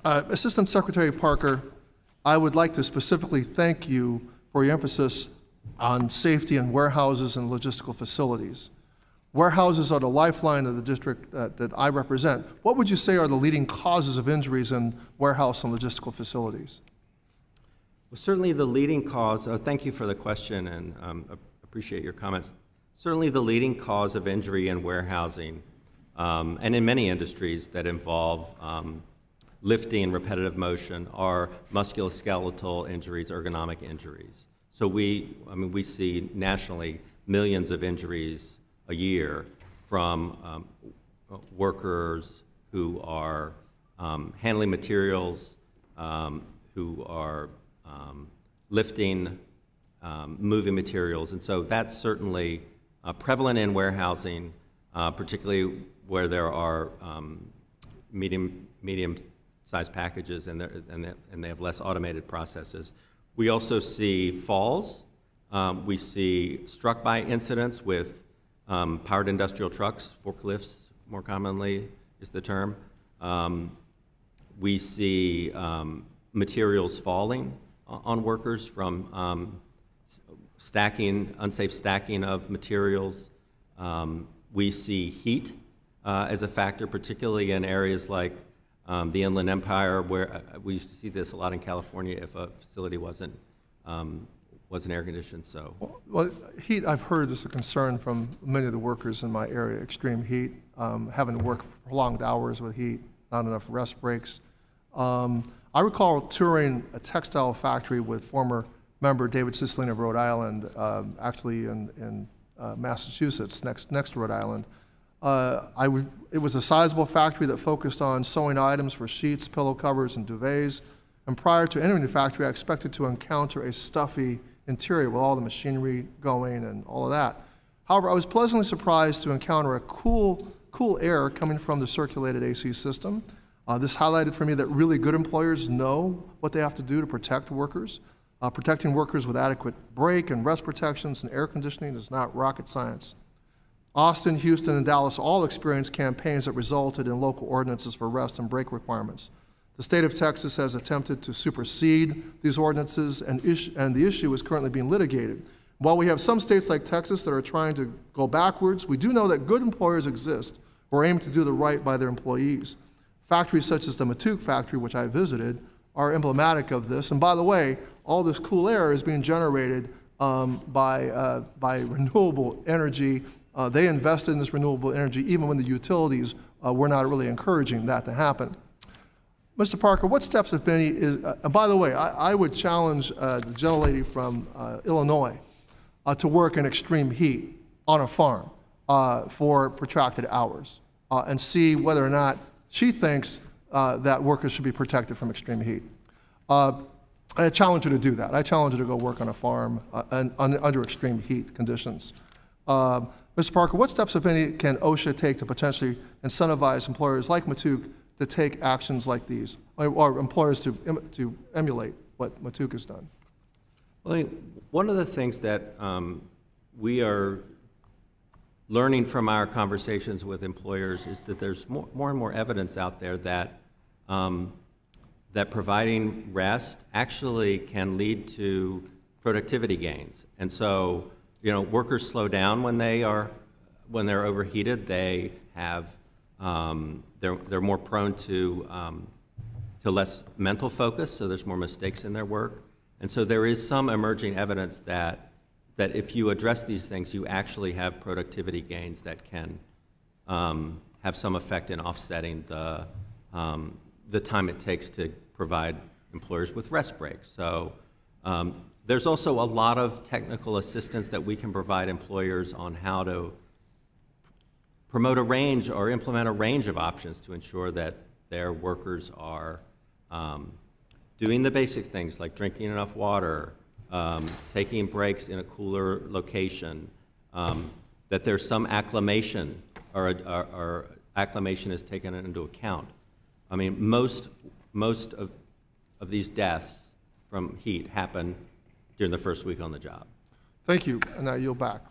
Assistant Secretary Parker, I would like to specifically thank you for your emphasis on safety in warehouses and logistical facilities. Warehouses are the lifeline of the district that I represent. What would you say are the leading causes of injuries in warehouse and logistical facilities? Well, certainly the leading cause, thank you for the question and appreciate your comments. Certainly the leading cause of injury in warehousing and in many industries that involve lifting and repetitive motion are musculoskeletal injuries, ergonomic injuries. So we see nationally millions of injuries a year from workers who are handling materials, who are lifting, moving materials. And so that's certainly prevalent in warehousing, particularly where there are medium-sized packages and they have less automated processes. We also see falls. We see struck-by incidents with powered industrial trucks, forklifts more commonly is the term. We see materials falling on workers from unsafe stacking of materials. We see heat as a factor, particularly in areas like the Inland Empire, where we used to see this a lot in California if a facility wasn't air conditioned. So, well, heat, I've heard, is a concern from many of the workers in my area. Extreme heat, having to work prolonged hours with heat, not enough rest breaks. I recall touring a textile factory with former member David Cicilline of Rhode Island, actually in Massachusetts, next to Rhode Island. It was a sizable factory that focused on sewing items for sheets, pillow covers, and duvets. And prior to entering the factory, I expected to encounter a stuffy interior with all the machinery going and all of that. However, I was pleasantly surprised to encounter a cool air coming from the circulated AC system. This highlighted for me that really good employers know what they have to do to protect workers. Protecting workers with adequate break and rest protections and air conditioning is not rocket science. Austin, Houston, and Dallas all experienced campaigns that resulted in local ordinances for rest and break requirements. The state of Texas has attempted to supersede these ordinances, and the issue is currently being litigated. While we have some states like Texas that are trying to go backwards, we do know that good employers exist who are aiming to do the right by their employees. Factories such as the Mattook factory, which I visited, are emblematic of this. And by the way, all this cool air is being generated by renewable energy. They invested in this renewable energy even when the utilities were not really encouraging that to happen. Mr. Parker, what steps, if any, and by the way, I would challenge the gentlelady from Illinois to work in extreme heat on a farm for protracted hours and see whether or not she thinks that workers should be protected from extreme heat. I challenge her to do that. I challenge her to go work on a farm under extreme heat conditions. Mr. Parker, what steps, if any, can OSHA take to potentially incentivize employers like Mattook to take actions like these, or employers to emulate what Mattook has done? Well, one of the things that we are learning from our conversations with employers is that there's more and more evidence out there that that providing rest actually can lead to productivity gains. And so, workers slow down when they're overheated. They have they're more prone to less mental focus, so there's more mistakes in their work. And so there is some emerging evidence that if you address these things, you actually have productivity gains that can have some effect in offsetting the time it takes to provide employers with rest breaks. So there's also a lot of technical assistance that we can provide employers on how to promote a range or implement a range of options to ensure that their workers are doing the basic things like drinking enough water, taking breaks in a cooler location, that there's some acclimation or acclimation is taken into account. I mean, most of these deaths from heat happen during the first week on the job. Thank you, and I yield back.